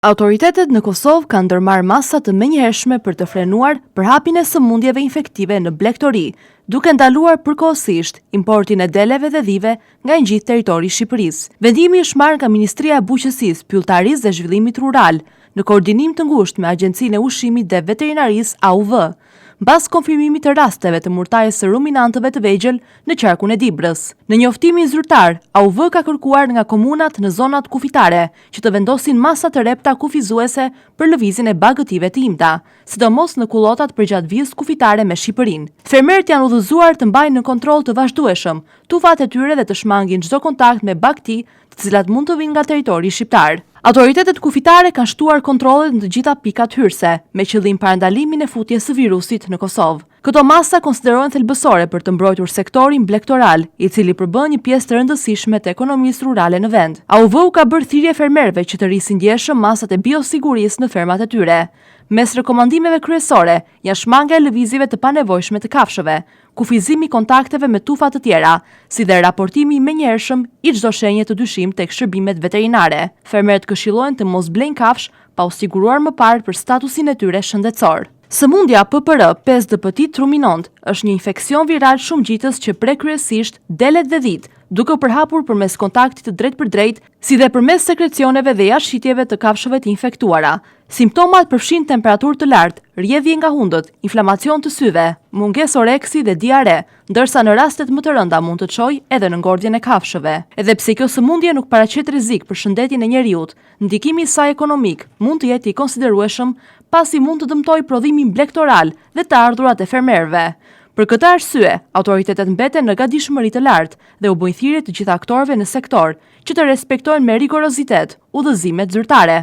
Autoritetet në Kosovë kanë ndërmarrë masa të menjëhershme për të frenuar përhapjen e sëmundjeve infektive në blegtori, duke ndaluar përkohësisht importin e deleve dhe dhive nga i gjithë territori i Shqipërisë. Vendimi është marrë nga Ministria e Bujqësisë, Pylltarisë dhe Zhvillimit Rural, në koordinim të ngushtë me Agjencinë e Ushqimit dhe Veterinarisë AUV, mbas konfirmimit të rasteve të murtajes së ruminantëve të vegjël në qarkun e Dibrës. Në njoftimin zyrtar, AUV ka kërkuar nga komunat në zonat kufitare që të vendosin masa të repta kufizuese për lëvizjen e bagëtive të imta, sidomos në kullotat përgjatë vijës kufitare me Shqipërinë. Fermerët janë udhëzuar të mbajnë në kontroll të vazhdueshëm tufat e tyre dhe të shmangin çdo kontakt me bagëti, të cilat mund të vinë nga territori shqiptar. Autoritetet kufitare kanë shtuar kontrollet në të gjitha pikat hyrëse, me qëllim parandalimin e futjes së virusit në Kosovë. Këto masa konsiderohen thelbësore për të mbrojtur sektorin blegtoral, i cili përbën një pjesë të rëndësishme të ekonomisë rurale në vend. AUV ka bërë thirrje fermerëve që të rrisin ndjeshëm masat e biosigurisë në fermat e tyre. Mes rekomandimeve kryesore janë shmangja e lëvizjeve të panevojshme të kafshëve, kufizimi i kontakteve me tufa të tjera, si dhe raportimi i menjëhershëm i çdo shenje të dyshim tek shërbimet veterinare. Fermerët këshillohen të mos blejnë kafsh pa u siguruar më parë për statusin e tyre shëndetësor. Sëmundja PPR 5DPT truminont është një infekcion viral shumëgjitës që prek kryesisht delet dhe dhitë, duke përhapur përmes kontaktit të drejt për drejt, si dhe përmes sekrecioneve dhe jashtëshitjeve të kafshëve të infektuara. Simptomat përfshin temperaturë të lartë, rrjedhje nga hundët, inflamacion të syve, mungesë oreksi dhe diare, ndërsa në rastet më të rënda mund të çojë edhe në ngordhjen e kafshëve. Edhe pse kjo sëmundje nuk paraqet rrezik për shëndetin e njeriut, ndikimi i saj ekonomik mund të jetë i konsiderueshëm, pasi mund të dëmtojë prodhimin blegtoral dhe të ardhurat e fermerëve. Për këtë arsye, autoritetet mbeten në gatishmëri të lartë dhe u bën thirrje të gjitha aktorëve në sektor që të respektojnë me rigorozitet udhëzimet zyrtare.